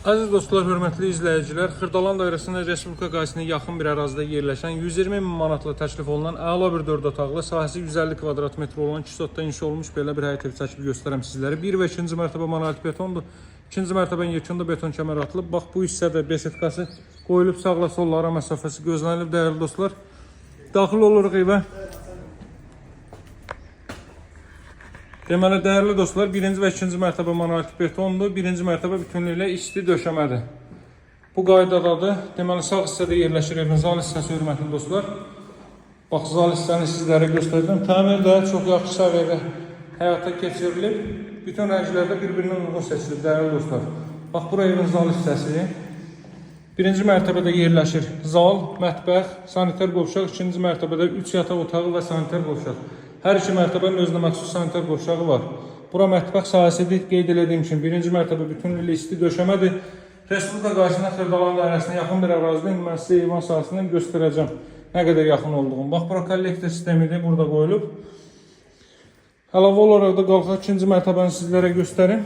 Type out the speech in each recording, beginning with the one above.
Aziz dostlar, hörmətli izləyicilər, Xırdalan dairəsində Respublika qazisinə yaxın bir ərazidə yerləşən 120 min manatla təklif olunan əla bir 4 otaqlı, sahəsi 150 kvadrat metr olan 2 sotda inşa olmuş belə bir həyət evi çəkib göstərəm sizlərə. 1 və 2-ci mərtəbə monolit betondur. 2-ci mərtəbənin yekunda beton kəmər atılıb. Bax, bu hissədə besetkası qoyulub, sağla sollara məsafəsi gözlənilib, dəyərli dostlar. Daxil oluruq evə. Deməli, dəyərli dostlar, 1-ci və 2-ci mərtəbə monolit betondur. 1-ci mərtəbə bütünlüklə isti döşəmədir. Bu qaydadadır. Deməli, sağ hissədə yerləşir evin zal hissəsi, hörmətli dostlar. Bax, zal hissəni sizlərə göstərdim. Təmir də çox yaxşı səviyyədə həyata keçirilib. Bütün rənglərdə bir-birindən uyğun seçilib, dəyərli dostlar. Bax, bura evin zal hissəsi. 1-ci mərtəbədə yerləşir zal, mətbəx, sanitar qovşaq. 2-ci mərtəbədə 3 yataq otağı və sanitar qovşaq. Hər iki mərtəbənin özünə məxsus sanitar qovşağı var. Bura mətbəx sahəsidir. Qeyd edildiyim kimi 1-ci mərtəbə bütünlüklə isti döşəmədir. Respublika qazisinə Xırdalan dairəsinə yaxın bir ərazidə indi mən sizə eyvan sahəsindən göstərəcəm nə qədər yaxın olduğunu. Bax, bura kollektor sistemidir, burada qoyulub. Əlavə olaraq da qalxaq 2-ci mərtəbəni sizlərə göstərim.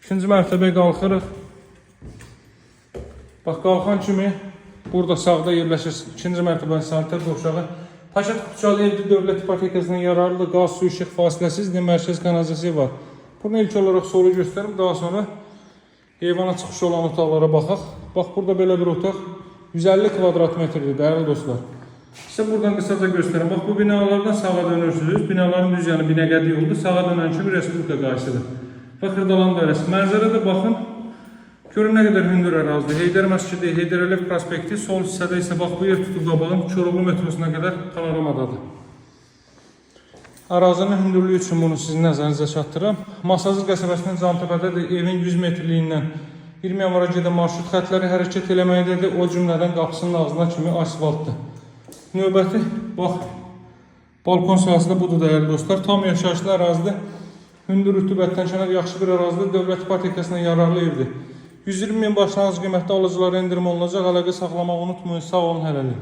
2-ci mərtəbəyə qalxırıq. Bax, qalxan kimi burada sağda yerləşir 2-ci mərtəbənin sanitar qovşağı. Paşat Qupçalı evdə dövlət ipotekasından yararlı qaz, su, işıq fasiləsiz mərkəz kanalizasiya var. Bunu ilk olaraq solu göstərim, daha sonra eyvana çıxış olan otaqlara baxaq. Bax, burada belə bir otaq 150 kvadrat metrdir, dəyərli dostlar. Sizə buradan qısaca göstərim. Bax, bu binalardan sağa dönürsünüz. Binaların düz yanı Binəqədi yoldur. Sağa dönən kimi Respublika qazisidir. Və Xırdalan dairəsi. Mənzərədə baxın. Görün nə qədər hündür ərazidir. Heydər Məscidi, Heydər Əliyev prospekti, sol hissədə isə bax, bu yer tutub qabağın Koroğlu metrosuna qədər panoramadadır. Ərazinin hündürlüyü üçün bunu sizin nəzərinizə çatdırıram. Masazır qəsəbəsinin Cantəpədə də evin 100 metrliyindən 20 yanvara gedən marşrut xətləri hərəkət eləməkdədir. O cümlədən qapısının ağzına kimi asfaltdır. Növbəti, bax, balkon sahəsi də budur, dəyərli dostlar. Tam yaşayışlı ərazidə, hündür rütubətdən kənar yaxşı bir ərazidə dövlət ipotekasına yararlı evdir. 120 min başlanğıc qiymətdə alıcılara endirim olunacaq. Əlaqə saxlamağı unutmayın. Sağ olun, hələlik.